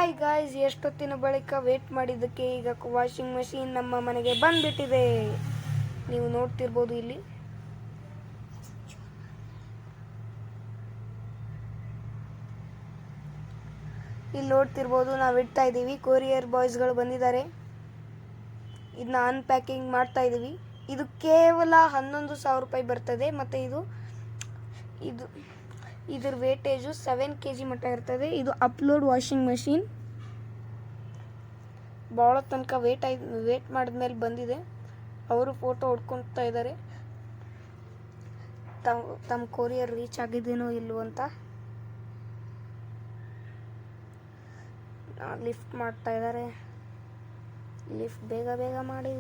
Hi guys, ಎಷ್ಟೊತ್ತಿನ ಬಳಿಕ wait ಮಾಡಿದ್ದಕ್ಕೆ ಈಗ ವಾಷಿಂಗ್ ಮಷೀನ್ ನಮ್ಮ ಮನೆಗೆ ಬಂದ್ಬಿಟ್ಟಿದೆ. ನೀವು ನೋಡ್ತಿರ್ಬೋದು ಇಲ್ಲಿ ನೋಡ್ತಿರ್ಬೋದು, ನಾವು ಇಡ್ತಾ ಇದ್ದೀವಿ. ಕೊರಿಯರ್ ಬಾಯ್ಸ್ಗಳು ಬಂದಿದ್ದಾರೆ. ಇದನ್ನ ಅನ್ಪ್ಯಾಕಿಂಗ್ ಮಾಡ್ತಾ ಇದ್ದೀವಿ. ಇದು ಕೇವಲ 11,000 ರೂಪಾಯಿ ಬರ್ತದೆ. ಮತ್ತು ಇದ್ರ ವೇಟೇಜು 7 kg ಮಟ್ಟ ಇರ್ತದೆ. ಇದು ಅಪ್ಲೋಡ್ ವಾಷಿಂಗ್ ಮಷೀನ್. ಭಾಳ ತನಕ ವೇಟ್ ಮಾಡಿದ್ಮೇಲೆ ಬಂದಿದೆ. ಅವರು ಫೋಟೋ ಹೊಡ್ಕೊಳ್ತಾ ಇದ್ದಾರೆ, ತಮ್ಮ ಕೊರಿಯರ್ ರೀಚ್ ಆಗಿದ್ದೇನೋ ಇಲ್ಲವೋ ಅಂತ. ಲಿಫ್ಟ್ ಮಾಡ್ತಾ ಇದ್ದಾರೆ. ಲಿಫ್ಟ್ ಬೇಗ ಮಾಡಿ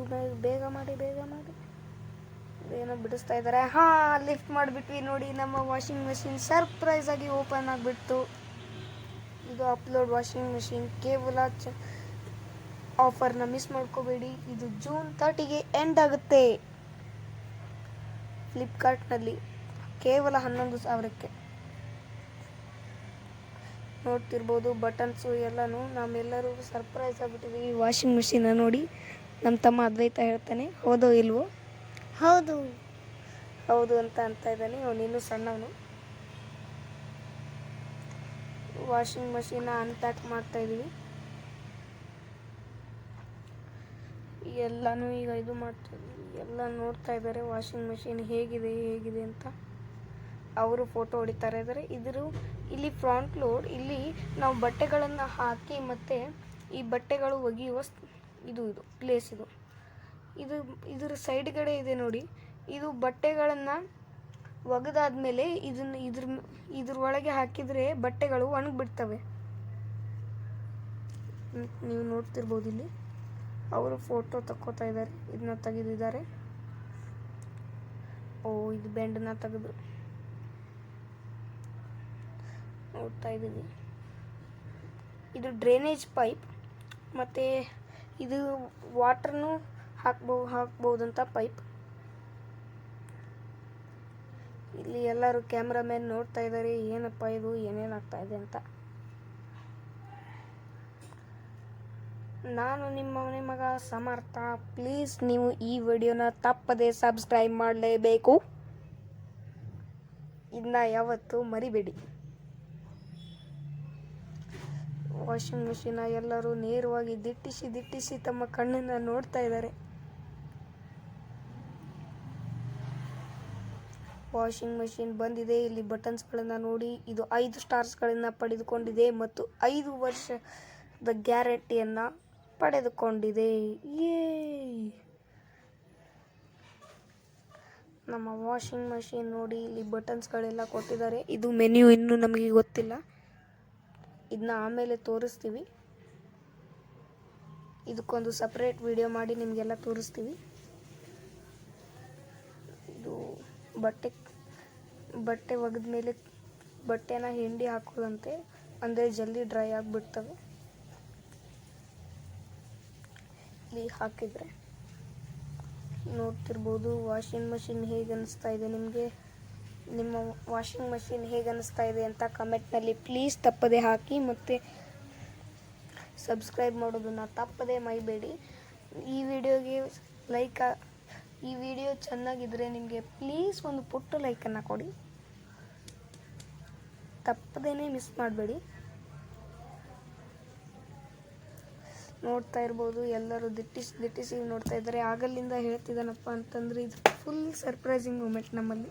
ಏನೋ ಬಿಡಿಸ್ತಾ ಇದ್ದಾರೆ. ಲಿಫ್ಟ್ ಮಾಡಿಬಿಟ್ವಿ ನೋಡಿ. ನಮ್ಮ ವಾಷಿಂಗ್ ಮಷೀನ್ ಸರ್ಪ್ರೈಸ್ ಆಗಿ ಓಪನ್ ಆಗಿಬಿಡ್ತು. ಇದು ಅಪ್ಲೋಡ್ ವಾಷಿಂಗ್ ಮಷೀನ್. ಕೇವಲ ಆಫರ್ನ ಮಿಸ್ ಮಾಡ್ಕೋಬೇಡಿ. ಇದು ಜೂನ್ 30ಗೆ ಎಂಡ್ ಆಗುತ್ತೆ. ಫ್ಲಿಪ್ಕಾರ್ಟ್ನಲ್ಲಿ ಕೇವಲ 11,000ಕ್ಕೆ. ನೋಡ್ತಿರ್ಬೋದು ಬಟನ್ಸು ಎಲ್ಲನೂ. ನಾವೆಲ್ಲರೂ ಸರ್ಪ್ರೈಸ್ ಆಗಿಬಿಟ್ಟಿದ್ದೀವಿ ವಾಷಿಂಗ್ ಮಷೀನ ನೋಡಿ. ನಮ್ಮ ತಮ್ಮ ಅದ್ವೈತ ಹೇಳ್ತಾನೆ, ಹೌದೋ ಇಲ್ವೋ? ಹೌದು ಅಂತ ಇದ್ದಾನೆ. ಅವನಿನ್ನೂ ಸಣ್ಣವನು. ವಾಷಿಂಗ್ ಮಷೀನ ಅನ್ಪ್ಯಾಕ್ ಮಾಡ್ತಾ ಇದ್ದೀವಿ. ಎಲ್ಲನೂ ಈಗ ಇದು ಮಾಡ್ತಾಯಿದ್ದೀವಿ. ಎಲ್ಲ ನೋಡ್ತಾ ಇದ್ದಾರೆ ವಾಷಿಂಗ್ ಮಷೀನ್ ಹೇಗಿದೆ ಅಂತ. ಅವರು ಫೋಟೋ ಹೊಡಿತಾ ಇದ್ದಾರೆ. ಇಲ್ಲಿ ಫ್ರಂಟ್ ಲೋಡ್. ಇಲ್ಲಿ ನಾವು ಬಟ್ಟೆಗಳನ್ನು ಹಾಕಿ ಮತ್ತು ಈ ಬಟ್ಟೆಗಳು ಒಗೆಯುವ ಇದು ಪ್ಲೇಸ್. ಇದರ ಸೈಡ್ಗಡೆ ಇದೆ ನೋಡಿ. ಇದು ಬಟ್ಟೆಗಳನ್ನು ಒಗೆದಾದ್ಮೇಲೆ ಇದ್ರ ಒಳಗೆ ಹಾಕಿದರೆ ಬಟ್ಟೆಗಳು ಒಣಗಿಬಿಡ್ತವೆ. ನೀವು ನೋಡ್ತಿರ್ಬೋದು ಇಲ್ಲಿ ಅವರು ಫೋಟೋ ತಕ್ಕೋತಾ ಇದ್ದಾರೆ. ಇದನ್ನ ತೆಗೆದಿದ್ದಾರೆ. ಇದು ಬೆಂಡನ್ನ ತೆಗೆದು ನೋಡ್ತಾ ಇದ್ದೀವಿ. ಇದು ಡ್ರೈನೇಜ್ ಪೈಪ್. ಮತ್ತು ಇದು ವಾಟರ್ನು ಹಾಕ್ಬೋದಂತ ಪೈಪ್. ಇಲ್ಲಿ ಎಲ್ಲರೂ ಕ್ಯಾಮ್ರಾಮನ್ ನೋಡ್ತಾ ಇದ್ದಾರೆ, ಏನಪ್ಪ ಇದು ಏನೇನಾಗ್ತಾ ಇದೆ ಅಂತ. ನಾನು ನಿಮ್ಮ ಮನೆ ಮಗ ಸಮರ್ಥ. ಪ್ಲೀಸ್ ನೀವು ಈ ವಿಡಿಯೋನ ತಪ್ಪದೆ ಸಬ್ಸ್ಕ್ರೈಬ್ ಮಾಡಲೇಬೇಕು. ಇದನ್ನ ಯಾವತ್ತೂ ಮರಿಬೇಡಿ. ವಾಷಿಂಗ್ ಮಷೀನ ಎಲ್ಲರೂ ನೇರವಾಗಿ ದಿಟ್ಟಿಸಿ ತಮ್ಮ ಕಣ್ಣನ್ನು ನೋಡ್ತಾ ಇದ್ದಾರೆ. ವಾಷಿಂಗ್ ಮಷೀನ್ ಬಂದಿದೆ. ಇಲ್ಲಿ ಬಟನ್ಸ್ಗಳನ್ನು ನೋಡಿ. ಇದು 5 ಸ್ಟಾರ್ಸ್ಗಳನ್ನು ಪಡೆದುಕೊಂಡಿದೆ ಮತ್ತು 5 ವರ್ಷದ ಗ್ಯಾರಂಟಿಯನ್ನು ಪಡೆದುಕೊಂಡಿದೆ. ನಮ್ಮ ವಾಷಿಂಗ್ ಮಷೀನ್ ನೋಡಿ. ಇಲ್ಲಿ ಬಟನ್ಸ್ಗಳೆಲ್ಲ ಕೊಟ್ಟಿದ್ದಾರೆ. ಇದು ಮೆನ್ಯೂ ಇನ್ನೂ ನಮಗೆ ಗೊತ್ತಿಲ್ಲ. ಇದನ್ನ ಆಮೇಲೆ ತೋರಿಸ್ತೀವಿ. ಇದಕ್ಕೊಂದು ಸಪ್ರೇಟ್ ವಿಡಿಯೋ ಮಾಡಿ ನಿಮಗೆಲ್ಲ ತೋರಿಸ್ತೀವಿ. ಇದು ಬಟ್ಟೆ ಒಗೆದ ಮೇಲೆ ಬಟ್ಟೆನ ಹಿಂಡಿ ಹಾಕೋದಂತೆ, ಅಂದರೆ ಜಲ್ದಿ ಡ್ರೈ ಆಗಿಬಿಡ್ತವೆ. ಇಲ್ಲಿ ಹಾಕಿದರೆ ನೋಡ್ತಿರ್ಬೋದು. ವಾಷಿಂಗ್ ಮಷೀನ್ ಹೇಗೆ ಅನ್ನಿಸ್ತಾ ಇದೆ ನಿಮಗೆ? ನಿಮ್ಮ ವಾಷಿಂಗ್ ಮಷೀನ್ ಹೇಗೆ ಅನ್ನಿಸ್ತಾ ಇದೆ ಅಂತ ಕಮೆಂಟ್ನಲ್ಲಿ ಪ್ಲೀಸ್ ತಪ್ಪದೆ ಹಾಕಿ. ಮತ್ತು ಸಬ್ಸ್ಕ್ರೈಬ್ ಮಾಡೋದನ್ನು ತಪ್ಪದೆ ಮರಿಬೇಡಿ. ಈ ವಿಡಿಯೋ ಚೆನ್ನಾಗಿದ್ದರೆ ನಿಮಗೆ ಪ್ಲೀಸ್ ಒಂದು ಪುಟ್ಟ ಲೈಕನ್ನು ಕೊಡಿ. ತಪ್ಪದೇನೆ ಮಿಸ್ ಮಾಡಬೇಡಿ. ನೋಡ್ತಾ ಇರ್ಬೋದು, ಎಲ್ಲರೂ ದಿಟ್ಟಿಸಿ ನೋಡ್ತಾ ಇದ್ದಾರೆ. ಆಗಲಿಂದ ಹೇಳ್ತಿದ್ದಾನಪ್ಪ ಅಂತಂದರೆ ಇದು ಫುಲ್ ಸರ್ಪ್ರೈಸಿಂಗ್ ಮೂಮೆಂಟ್ ನಮ್ಮಲ್ಲಿ.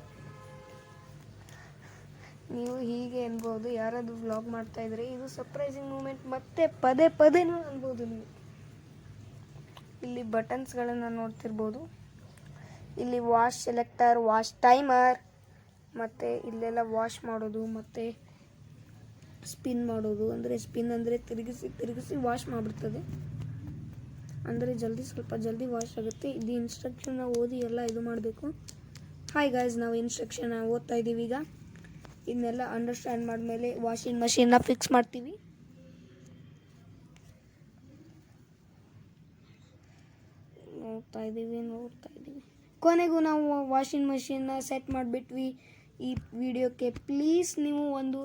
ನೀವು ಹೀಗೆ ಅನ್ಬೋದು, ಯಾರಾದರೂ ವ್ಲಾಗ್ ಮಾಡ್ತಾ ಇದ್ರೆ ಇದು ಸರ್ಪ್ರೈಸಿಂಗ್ ಮೂಮೆಂಟ್ ಮತ್ತೆ ಪದೇನೂ ಅನ್ಬೋದು ನೀವು. ಇಲ್ಲಿ ಬಟನ್ಸ್ಗಳನ್ನು ನೋಡ್ತಿರ್ಬೋದು. ಇಲ್ಲಿ ವಾಶ್ ಸೆಲೆಕ್ಟರ್, ವಾಶ್ ಟೈಮರ್, ಮತ್ತು ಇಲ್ಲೆಲ್ಲ ವಾಶ್ ಮಾಡೋದು ಮತ್ತು ಸ್ಪಿನ್ ಮಾಡೋದು. ಸ್ಪಿನ್ ಅಂದರೆ ತಿರುಗಿಸಿ ವಾಶ್ ಮಾಡಿಬಿಡ್ತದೆ. ಅಂದರೆ ಸ್ವಲ್ಪ ಜಲ್ದಿ ವಾಶ್ ಆಗುತ್ತೆ. ಇದು ಇನ್ಸ್ಟ್ರಕ್ಷನ್ನ ಓದಿ ಎಲ್ಲ ಇದು ಮಾಡಬೇಕು. ಹಾಯ್ ಗಾಯ್ಸ್, ನಾವು ಇನ್ಸ್ಟ್ರಕ್ಷನ್ನ ಓದ್ತಾ ಇದ್ದೀವಿ ಈಗ. ಇದನ್ನೆಲ್ಲ ಅಂಡರ್ಸ್ಟ್ಯಾಂಡ್ ಮಾಡಿದ್ಮೇಲೆ ವಾಷಿಂಗ್ ಮಷೀನ್ನ ಫಿಕ್ಸ್ ಮಾಡ್ತೀವಿ. ನೋಡ್ತಾ ಇದ್ದೀವಿ. ಕೊನೆಗೂ ನಾವು ವಾಷಿಂಗ್ ಮಷೀನ್ನ ಸೆಟ್ ಮಾಡಿಬಿಟ್ವಿ ಈ ವಿಡಿಯೋಕ್ಕೆ. ಪ್ಲೀಸ್ ನೀವು ಒಂದು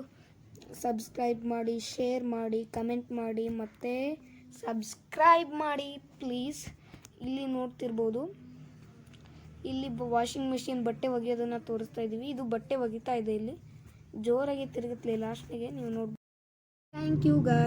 ಸಬ್ಸ್ಕ್ರೈಬ್ ಮಾಡಿ, ಶೇರ್ ಮಾಡಿ, ಕಮೆಂಟ್ ಮಾಡಿ, ಮತ್ತು ಸಬ್ಸ್ಕ್ರೈಬ್ ಮಾಡಿ ಪ್ಲೀಸ್. ಇಲ್ಲಿ ನೋಡ್ತಿರ್ಬೋದು, ಇಲ್ಲಿ ವಾಷಿಂಗ್ ಮಿಷಿನ್ ಬಟ್ಟೆ ಒಗೆಯೋದನ್ನು ತೋರಿಸ್ತಾ ಇದ್ದೀವಿ. ಇದು ಬಟ್ಟೆ ಒಗಿತಾ ಇದೆ. ಇಲ್ಲಿ ಜೋರಾಗಿ ತಿರುಗುತ್ತಲೇ ಲಾಸ್ಟಿಗೆ ನೀವು ನೋಡ್ಬೋದು. Thank you guys.